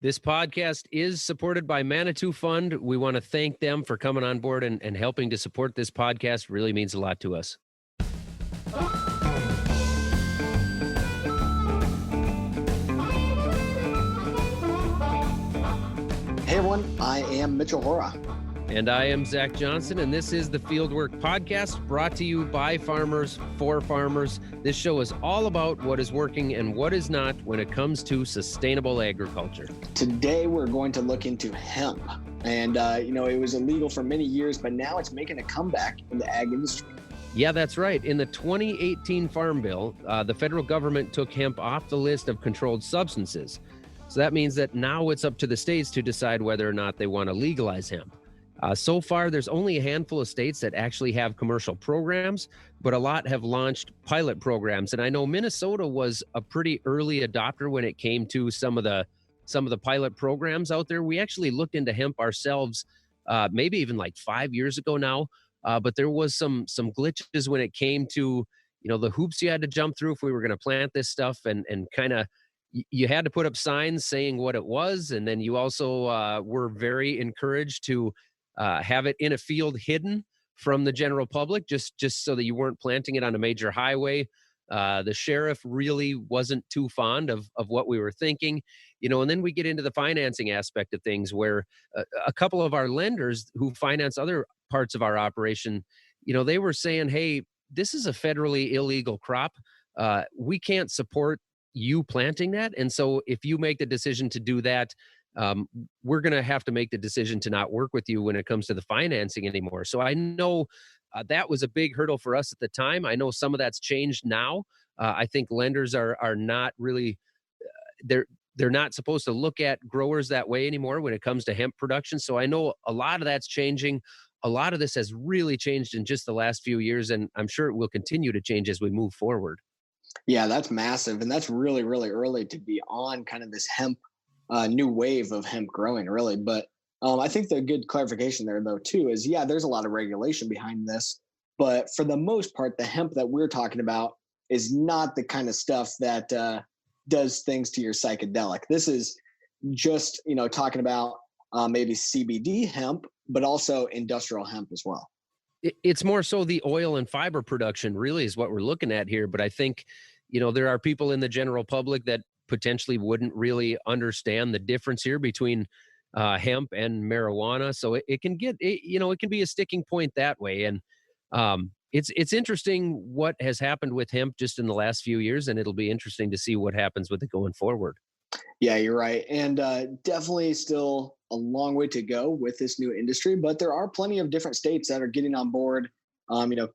This podcast is supported by Manitou Fund. We want to thank them for coming on board and helping to support this podcast. Really means a lot to us. Hey everyone, I am Mitchell Hora. And I am Zach Johnson, and this is the Fieldwork Podcast, brought to you by farmers, for farmers. This show is all about what is working and what is not when it comes to sustainable agriculture. Today we're going to look into hemp. And, it was illegal for many years, but now it's making a comeback in the ag industry. Yeah, that's right. In the 2018 Farm Bill, the federal government took hemp off the list of controlled substances. So that means that now it's up to the states to decide whether or not they want to legalize hemp. So far, there's only a handful of states that actually have commercial programs, but a lot have launched pilot programs. And I know Minnesota was a pretty early adopter when it came to some of the pilot programs out there. We actually looked into hemp ourselves, maybe even like 5 years ago now. But there was some glitches when it came to, the hoops you had to jump through if we were going to plant this stuff, and kind of you had to put up signs saying what it was. And then you also were very encouraged to have it in a field hidden from the general public, just so that you weren't planting it on a major highway. The sheriff really wasn't too fond of what we were thinking, and then we get into the financing aspect of things where a couple of our lenders who finance other parts of our operation, they were saying, hey, this is a federally illegal crop. We can't support you planting that. And so if you make the decision to do that, we're going to have to make the decision to not work with you when it comes to the financing anymore. So I know that was a big hurdle for us at the time. I know some of that's changed now. I think lenders are not really, they're not supposed to look at growers that way anymore when it comes to hemp production. So I know a lot of that's changing. A lot of this has really changed in just the last few years, and I'm sure it will continue to change as we move forward. Yeah, that's massive. And that's really, really early to be on kind of this hemp new wave of hemp growing, really. But I think the good clarification there, though, too, is, there's a lot of regulation behind this. But for the most part, the hemp that we're talking about is not the kind of stuff that does things to your psychedelic. This is just, talking about maybe CBD hemp, but also industrial hemp as well. It's more so the oil and fiber production really is what we're looking at here. But I think, there are people in the general public that potentially wouldn't really understand the difference here between hemp and marijuana. So it can get, it can be a sticking point that way. And it's interesting what has happened with hemp just in the last few years, and it'll be interesting to see what happens with it going forward. Yeah, you're right. And definitely still a long way to go with this new industry, but there are plenty of different states that are getting on board.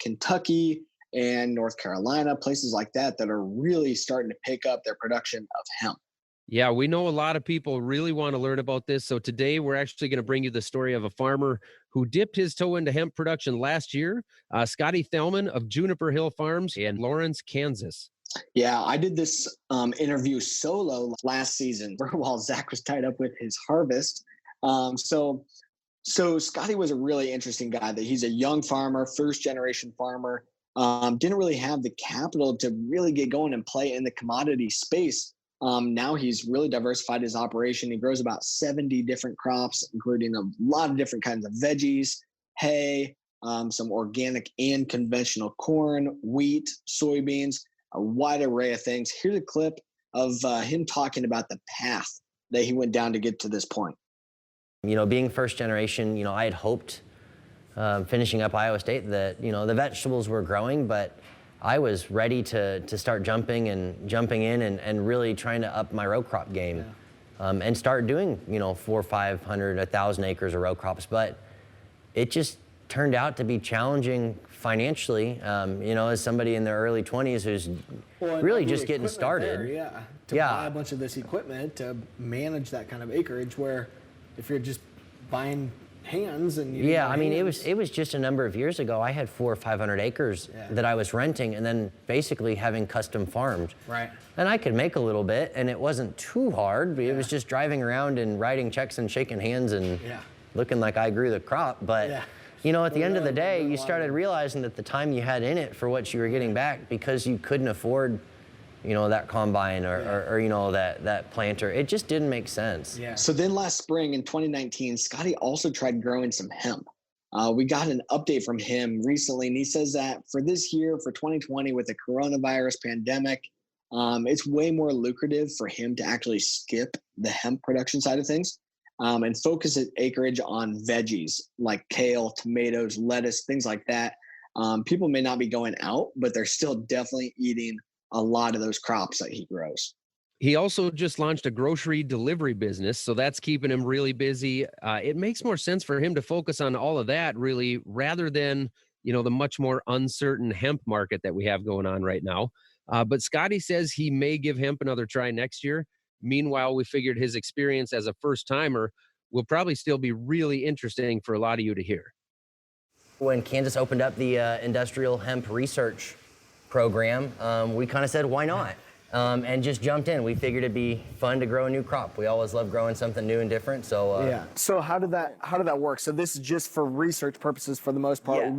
Kentucky and North Carolina, places like that are really starting to pick up their production of hemp. Yeah, we know a lot of people really want to learn about this. So today we're actually going to bring you the story of a farmer who dipped his toe into hemp production last year, Scottie Thellman of Juniper Hill Farms in Lawrence, Kansas. Yeah, I did this interview solo last season while Zach was tied up with his harvest. So Scottie was a really interesting guy. That he's a young farmer, first generation farmer, didn't really have the capital to really get going and play in the commodity space. Now he's really diversified his operation. He grows about 70 different crops, including a lot of different kinds of veggies, hay, some organic and conventional corn, wheat, soybeans, a wide array of things. Here's a clip of him talking about the path that he went down to get to this point. Being first generation, I had hoped finishing up Iowa State that, the vegetables were growing, but I was ready to start jumping in and really trying to up my row crop game, and start doing, 400, 500, 1,000 acres of row crops. But it just turned out to be challenging financially, as somebody in their early 20s who's really just getting started. To buy a bunch of this equipment to manage that kind of acreage, where if you're just buying hands and it was just a number of years ago. I had 400 or 500 acres that I was renting and then basically having custom farmed. Right. And I could make a little bit, and it wasn't too hard. It was just driving around and writing checks and shaking hands and looking like I grew the crop. But at the end of the day, you started realizing that the time you had in it for what you were getting back, because you couldn't afford that combine or that planter. It just didn't make sense. Yeah. So then last spring in 2019, Scottie also tried growing some hemp. We got an update from him recently, and he says that for this year, for 2020, with the coronavirus pandemic, it's way more lucrative for him to actually skip the hemp production side of things and focus his acreage on veggies like kale, tomatoes, lettuce, things like that. People may not be going out, but they're still definitely eating a lot of those crops that he grows. He also just launched a grocery delivery business, so that's keeping him really busy. It makes more sense for him to focus on all of that, really, rather than, the much more uncertain hemp market that we have going on right now. But Scottie says he may give hemp another try next year. Meanwhile, we figured his experience as a first-timer will probably still be really interesting for a lot of you to hear. When Kansas opened up the industrial hemp research program, we kind of said, why not? And just jumped in. We figured it'd be fun to grow a new crop. We always love growing something new and different. So yeah. So how did that work? So this is just for research purposes for the most part. Yes.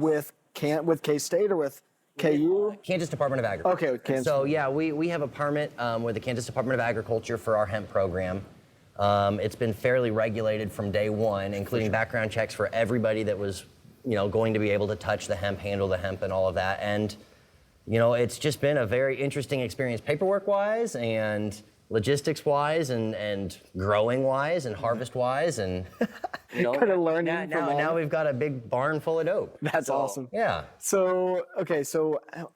with K-State or with KU? Kansas Department of Agriculture. Okay, with Kansas. So yeah, we have a permit with the Kansas Department of Agriculture for our hemp program. It's been fairly regulated from day one, including background checks for everybody that was, going to be able to touch the hemp, handle the hemp, and all of that. And it's just been a very interesting experience, paperwork-wise and logistics-wise and growing-wise and harvest-wise. And, kind of learning now we've got a big barn full of dope. That's awesome. Yeah. So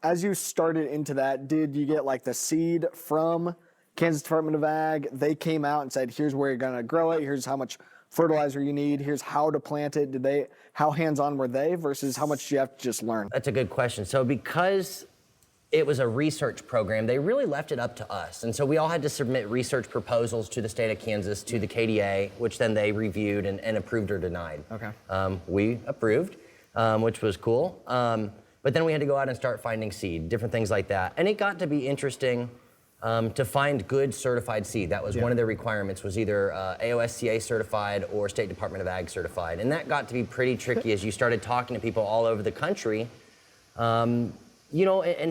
as you started into that, did you get like the seed from Kansas Department of Ag? They came out and said, here's where you're going to grow it. Here's how much fertilizer you need. Here's how to plant it. How hands-on were they versus how much do you have to just learn? That's a good question. So because it was a research program, they really left it up to us. And so we all had to submit research proposals to the state of Kansas, to the KDA, which then they reviewed and approved or denied. Okay. We approved, which was cool. But then we had to go out and start finding seed, different things like that. And it got to be interesting to find good certified seed. That was one of their requirements, was either AOSCA certified or State Department of Ag certified. And that got to be pretty tricky as you started talking to people all over the country. And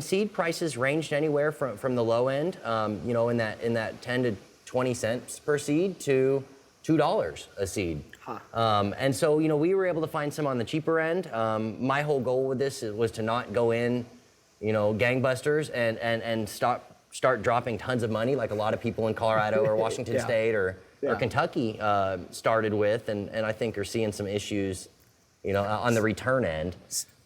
seed prices ranged anywhere from the low end, in that 10 to 20 cents per seed to $2 a seed. Huh. And so, we were able to find some on the cheaper end. My whole goal with this was to not go in, gangbusters and start dropping tons of money like a lot of people in Colorado or Washington State or Kentucky started with, and I think are seeing some issues, on the return end.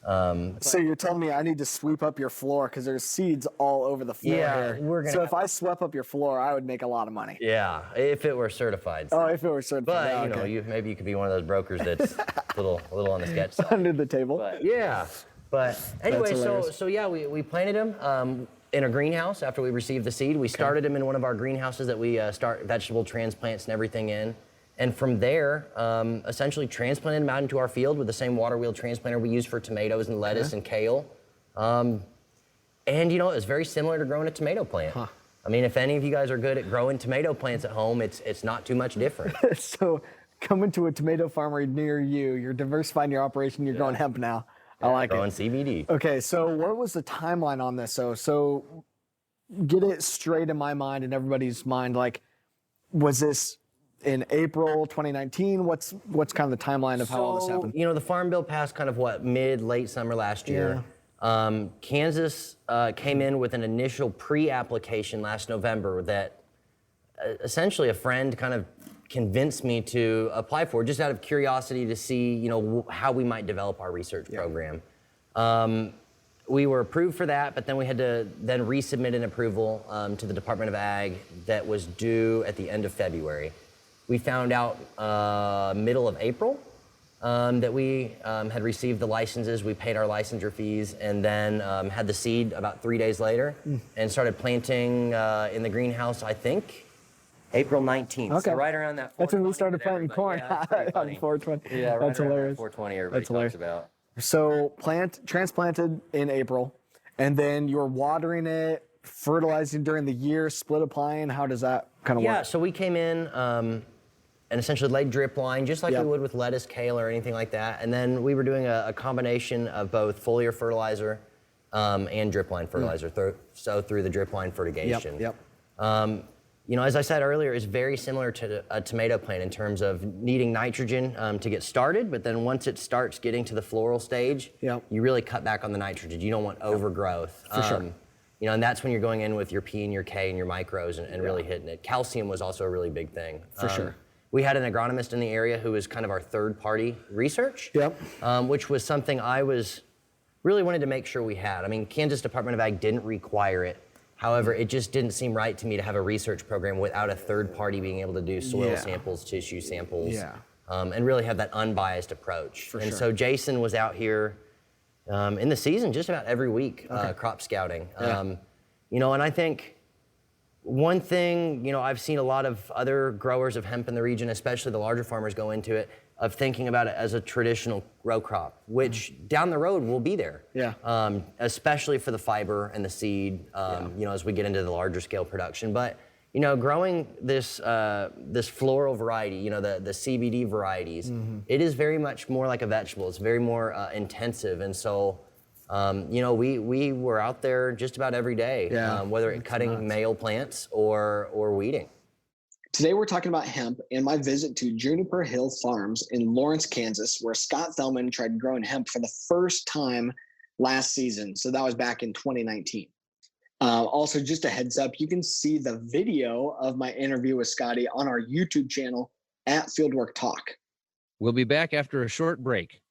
So you're telling me I need to sweep up your floor because there's seeds all over the floor here. So if I swept up your floor, I would make a lot of money. Yeah, if it were certified. Oh, if it were certified. But maybe you could be one of those brokers that's a little on the sketch side. Under the table. But, yeah. But anyway, we planted them in a greenhouse after we received the seed. We started them in one of our greenhouses that we start vegetable transplants and everything in. And from there, essentially transplanted them out into our field with the same water wheel transplanter we use for tomatoes and lettuce and kale. And it was very similar to growing a tomato plant. Huh. I mean, if any of you guys are good at growing tomato plants at home, it's not too much different. So coming to a tomato farmer near you, you're diversifying your operation, you're growing hemp now. I like growing it. CBD. Okay, so what was the timeline on this? So get it straight in my mind and everybody's mind, like, was this in April 2019? What's kind of the timeline of how all this happened? The Farm Bill passed kind of late summer last year. Yeah. Kansas came in with an initial pre-application last November that essentially a friend kind of convinced me to apply for, just out of curiosity to see, how we might develop our research program. We were approved for that, but then we had to then resubmit an approval to the Department of Ag that was due at the end of February. We found out middle of April that we had received the licenses. We paid our licensure fees and then had the seed about 3 days later and started planting in the greenhouse, I think, April 19th. Okay. So right around that 420. That's when we started planting corn. Yeah, that's on 420. Yeah, right that's around hilarious. 420 everybody talks about. So transplanted in April, and then you're watering it, fertilizing during the year, split applying. How does that kind of work? Yeah, so we came in and essentially laid drip line, just like we would with lettuce, kale, or anything like that. And then we were doing a combination of both foliar fertilizer and drip line fertilizer, through the drip line fertigation. Yep. You know, as I said earlier, it's very similar to a tomato plant in terms of needing nitrogen to get started, but then once it starts getting to the floral stage, you really cut back on the nitrogen. You don't want overgrowth. For sure. You know, and that's when you're going in with your P and your K and your micros and really hitting it. Calcium was also a really big thing. For sure. We had an agronomist in the area who was kind of our third-party research, which was something I really wanted to make sure we had. I mean, Kansas Department of Ag didn't require it. However, it just didn't seem right to me to have a research program without a third party being able to do soil samples, tissue samples, and really have that unbiased approach. So Jason was out here in the season just about every week, crop scouting. You know, and I think one thing, you know, I've seen a lot of other growers of hemp in the region, especially the larger farmers, go into it, of thinking about it as a traditional row crop, which down the road will be there. Especially for the fiber and the seed, you know, as we get into the larger scale production. But, you know, growing this this floral variety, you know, the CBD varieties, it is very much more like a vegetable. It's very more intensive. And so, you know, we were out there just about every day, whether it's cutting male plants or weeding. Today we're talking about hemp and my visit to Juniper Hill Farms in Lawrence, Kansas, where Scott Thellman tried growing hemp for the first time last season. So that was back in 2019. Also, just a heads up, you can see the video of my interview with Scottie on our YouTube channel at Fieldwork Talk. We'll be back after a short break.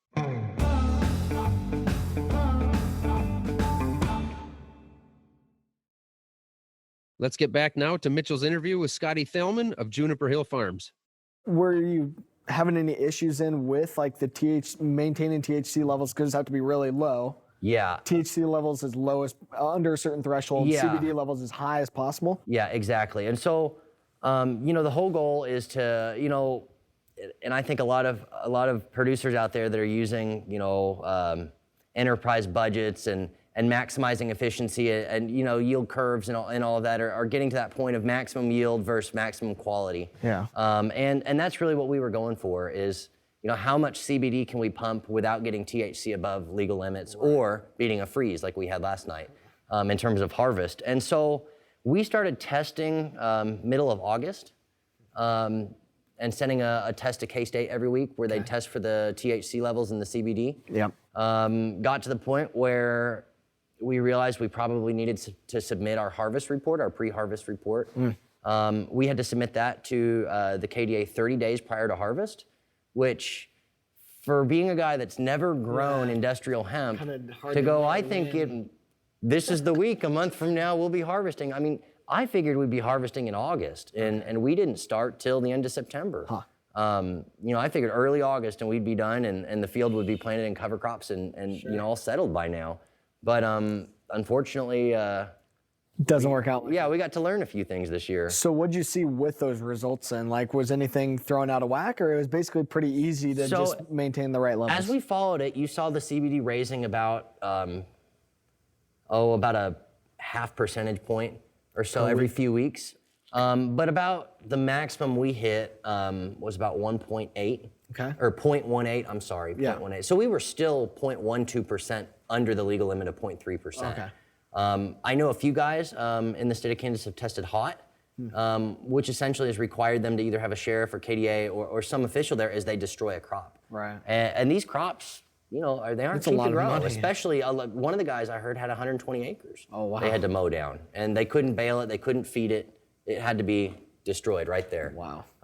Let's get back now to Mitchell's interview with Scottie Thellman of Juniper Hill Farms. Were you having any issues with like the maintaining THC levels? Because have to be really low. Yeah. THC levels as low as under a certain threshold. CBD levels as high as possible. Yeah, exactly. And so, you know, the whole goal is to, you know, and I think a lot of producers out there that are using, you know, enterprise budgets and maximizing efficiency and you know, yield curves and all of that are getting to that point of maximum yield versus maximum quality. And that's really what we were going for is, you know, how much CBD can we pump without getting THC above legal limits or beating a freeze like we had last night in terms of harvest. And so we started testing middle of August and sending a test to K-State every week where they'd test for the THC levels in the CBD. Got to the point where we realized we probably needed to submit our harvest report, our pre-harvest report. We had to submit that to the KDA 30 days prior to harvest, which for being a guy that's never grown industrial hemp, to go, I think this is the week, a month from now, we'll be harvesting. I mean, I figured we'd be harvesting in August, and we didn't start till the end of September. You know, I figured early August and we'd be done and the field would be planted in cover crops and you know, all settled by now. But unfortunately, doesn't work out. Yeah, we got to learn a few things this year. So what'd you see with those results and like, was anything thrown out of whack or it was basically pretty easy to just maintain the right levels? As we followed it, you saw the CBD raising about a half percentage point or so every few weeks. But about the maximum we hit was about 1.8. Or 0.18, I'm sorry, 0.18. So we were still 0.12% under the legal limit of 0.3%. I know a few guys in the state of Kansas have tested hot, which essentially has required them to either have a sheriff or KDA or some official there as they destroy a crop. And these crops, you know, they aren't cheap to grow, especially one of the guys I heard had 120 acres. They had to mow down and they couldn't bale it, they couldn't feed it. It had to be destroyed right there.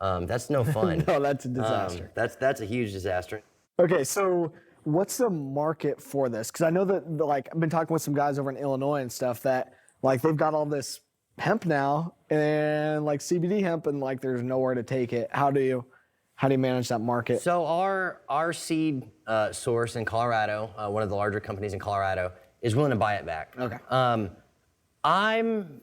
That's no fun. No, that's a disaster. That's a huge disaster. Okay, so what's the market for this? Because I know that like I've been talking with some guys over in Illinois and stuff that like they've got all this hemp now and like CBD hemp and like there's nowhere to take it. How do you manage that market? So our seed source in Colorado, one of the larger companies in Colorado, is willing to buy it back. I'm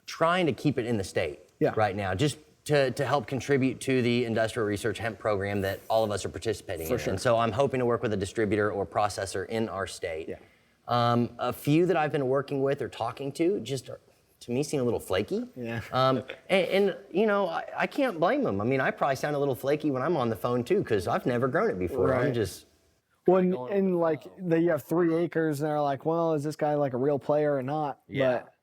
trying to keep it in the state right now, just to help contribute to the industrial research hemp program that all of us are participating in. And so I'm hoping to work with a distributor or processor in our state. A few that I've been working with or talking to just to me seem a little flaky. And you know, I can't blame them. I mean, I probably sound a little flaky when I'm on the phone too, because I've never grown it before. I'm just Well, and like you have 3 acres, and they're like, well, is this guy like a real player or not? Yeah. But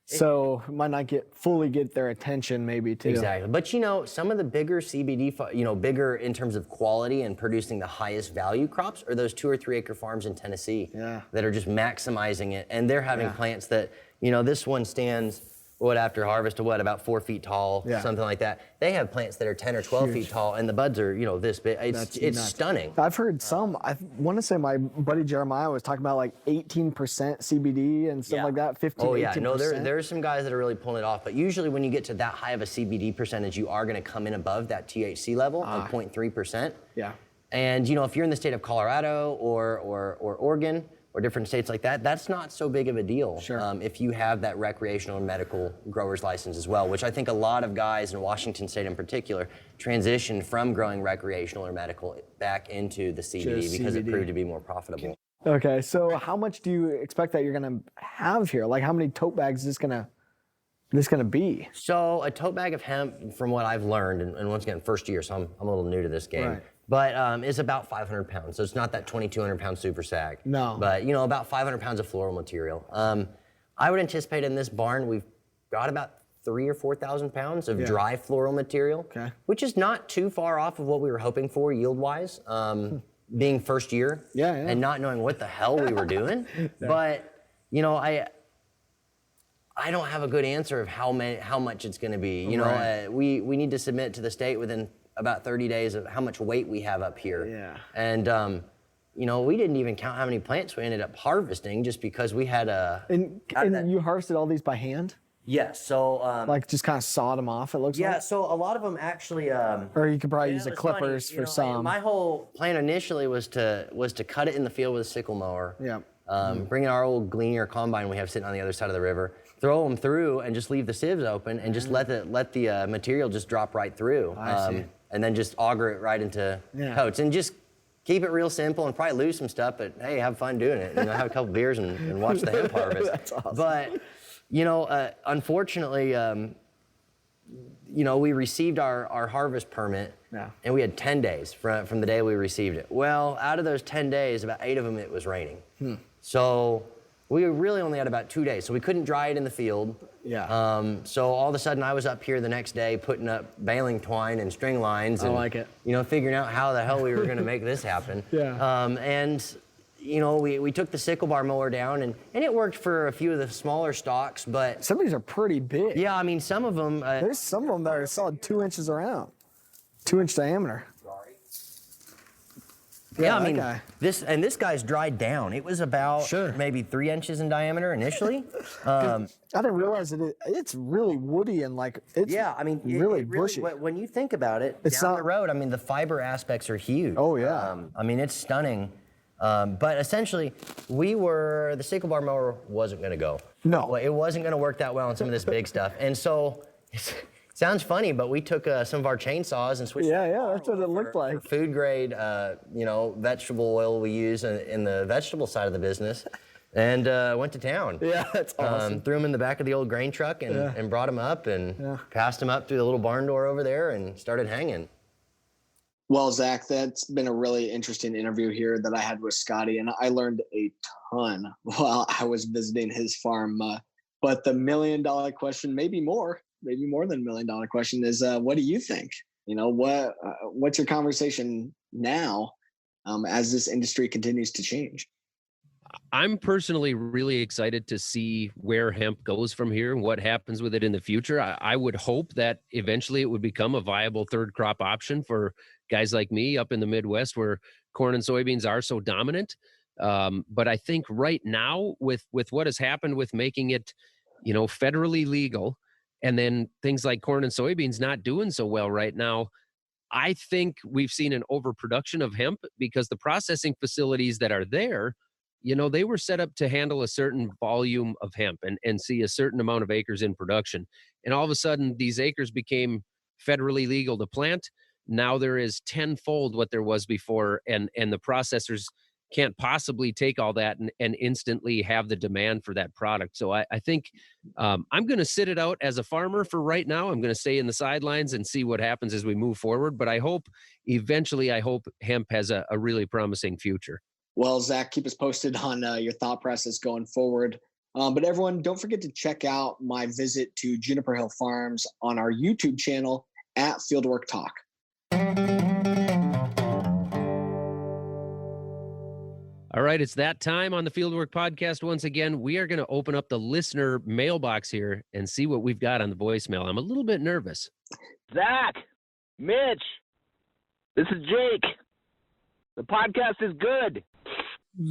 so might not fully get their attention maybe too. Exactly. But you know, some of the bigger CBD, bigger in terms of quality and producing the highest value crops are those 2 or 3 acre farms in Tennessee that are just maximizing it. And they're having plants that, this one stands, after harvest about 4 feet tall, something like that. They have plants that are 10 or 12 feet tall, and the buds are, this big. It's stunning. I've heard some. I want to say my buddy Jeremiah was talking about like 18% CBD and stuff like that. 15. Oh yeah, 18%. no, there's some guys that are really pulling it off. But usually, when you get to that high of a CBD percentage, you are going to come in above that THC level of 0.3%. Yeah. And if you're in the state of Colorado or Oregon, or different states like that, that's not so big of a deal if you have that recreational and medical grower's license as well, which I think a lot of guys in Washington State in particular transitioned from growing recreational or medical back into the CBD because it proved to be more profitable. Okay, so how much do you expect that you're going to have here? Like how many tote bags is this going to be? So a tote bag of hemp, from what I've learned, and once again, first year, so I'm a little new to this game. Right. But it's about 500 pounds. So it's not that 2,200 pound super sag. No. But about 500 pounds of floral material. I would anticipate in this barn, we've got about 3,000 or 4,000 pounds of dry floral material, which is not too far off of what we were hoping for yield-wise, being first year and not knowing what the hell we were doing. But, I don't have a good answer of how much it's going to be. We need to submit to the state within about 30 days of how much weight we have up here. Yeah. And, we didn't even count how many plants we ended up harvesting just because we had a... And you harvested all these by hand? Yes, so... like just kind of sawed them off, it looks like? Yeah, so a lot of them actually... or you could probably use the clippers for some. My whole plan initially was to cut it in the field with a sickle mower. Yeah. Bring in our old Gleanier combine we have sitting on the other side of the river, throw them through and just leave the sieves open and just let the material just drop right through. I see. And then just auger it right into coats and just keep it real simple and probably lose some stuff, but hey, have fun doing it. Have a couple beers and watch the hemp harvest. That's awesome. But, unfortunately, we received our harvest permit and we had 10 days from the day we received it. Well, out of those 10 days, about 8 of them it was raining. So we really only had about 2 days, so we couldn't dry it in the field. Yeah. So all of a sudden I was up here the next day putting up baling twine and string lines and, I like it. Figuring out how the hell we were gonna make this happen. We took the sickle bar mower down and it worked for a few of the smaller stalks, but... Some of these are pretty big. Yeah, I mean, some of them... There's some of them that are solid 2 inches around, 2-inch diameter. Yeah, I mean, this guy's dried down. It was about maybe 3 inches in diameter initially. I didn't realize it's really woody and it's really bushy. When you think about it, it's down not the road, I mean, the fiber aspects are huge. Oh yeah. I mean, it's stunning. But essentially, the sickle bar mower wasn't going to go. No. Well, it wasn't going to work that well on some of this big stuff. And so, sounds funny, but we took some of our chainsaws and switched. Yeah, that's what it looked like. Food grade, vegetable oil we use in the vegetable side of the business, and went to town. Yeah, that's awesome. Threw them in the back of the old grain truck and brought them up and passed them up through the little barn door over there and started hanging. Well, Zach, that's been a really interesting interview here that I had with Scottie, and I learned a ton while I was visiting his farm. But the $1 million question, maybe more than $1 million question, is what do you think? What's your conversation now as this industry continues to change? I'm personally really excited to see where hemp goes from here and what happens with it in the future. I would hope that eventually it would become a viable third crop option for guys like me up in the Midwest where corn and soybeans are so dominant. But I think right now with what has happened with making it, federally legal, and then things like corn and soybeans not doing so well right now, I think we've seen an overproduction of hemp because the processing facilities that are there, they were set up to handle a certain volume of hemp and see a certain amount of acres in production. And all of a sudden, these acres became federally legal to plant. Now there is tenfold what there was before, and the processors can't possibly take all that and instantly have the demand for that product. So I think I'm going to sit it out as a farmer for right now. I'm going to stay in the sidelines and see what happens as we move forward. But I hope hemp has a really promising future. Well, Zach, keep us posted on your thought process going forward. But everyone, don't forget to check out my visit to Juniper Hill Farms on our YouTube channel at Fieldwork Talk. All right, it's that time on the Fieldwork Podcast. Once again, we are going to open up the listener mailbox here and see what we've got on the voicemail. I'm a little bit nervous. Zach, Mitch, this is Jake. The podcast is good.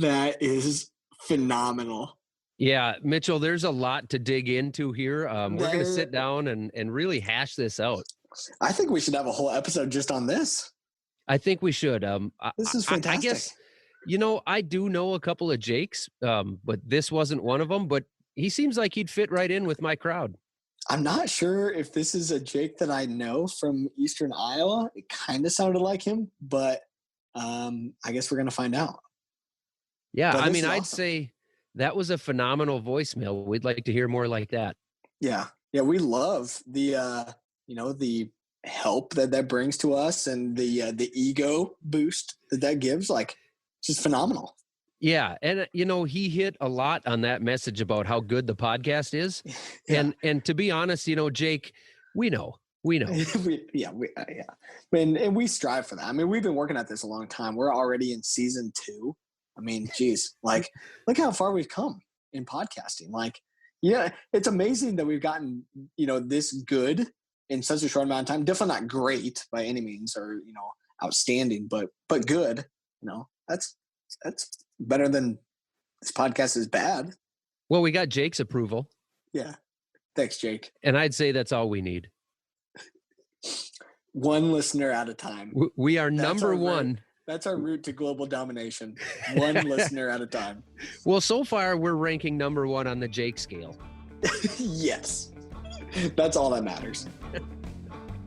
That is phenomenal. Yeah, Mitchell, there's a lot to dig into here. We're going to sit down and really hash this out. I think we should have a whole episode just on this. I think we should. This is fantastic. I guess, I do know a couple of Jakes, but this wasn't one of them. But he seems like he'd fit right in with my crowd. I'm not sure if this is a Jake that I know from Eastern Iowa. It kind of sounded like him, but I guess we're going to find out. Yeah, But I mean, awesome. I'd say that was a phenomenal voicemail. We'd like to hear more like that. Yeah, we love the the help that brings to us and the ego boost that gives. Like, it's just phenomenal. Yeah, and he hit a lot on that message about how good the podcast is. Yeah. And to be honest, Jake, we know. And we strive for that. I mean, we've been working at this a long time. We're already in season 2. I mean, geez, like, look how far we've come in podcasting. Like, it's amazing that we've gotten, this good in such a short amount of time. Definitely not great by any means or, outstanding, but good. That's better than this podcast is bad. Well, we got Jake's approval. Yeah. Thanks, Jake. And I'd say that's all we need. One listener at a time. We are number one. That's our route to global domination. One listener at a time. Well, so far we're ranking number 1 on the Jake scale. Yes. That's all that matters.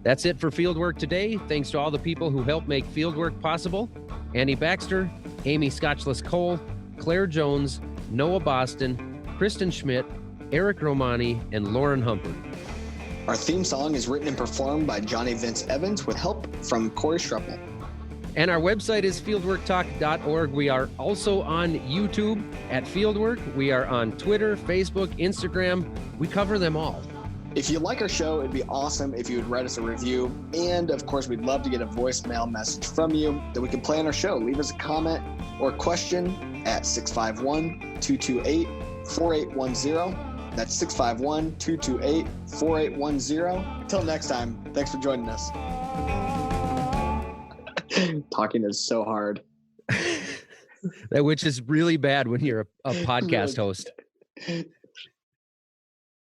That's it for Fieldwork today. Thanks to all the people who helped make Fieldwork possible. Annie Baxter, Amy Scotchless-Cole, Claire Jones, Noah Boston, Kristen Schmidt, Eric Romani, and Lauren Humphrey. Our theme song is written and performed by Johnny Vince Evans with help from Corey Struppel. And our website is fieldworktalk.org. We are also on YouTube at Fieldwork. We are on Twitter, Facebook, Instagram. We cover them all. If you like our show, it'd be awesome if you would write us a review. And of course, we'd love to get a voicemail message from you that we can play on our show. Leave us a comment or question at 651-228-4810. That's 651-228-4810. Until next time, thanks for joining us. Talking is so hard. Which is really bad when you're a podcast host.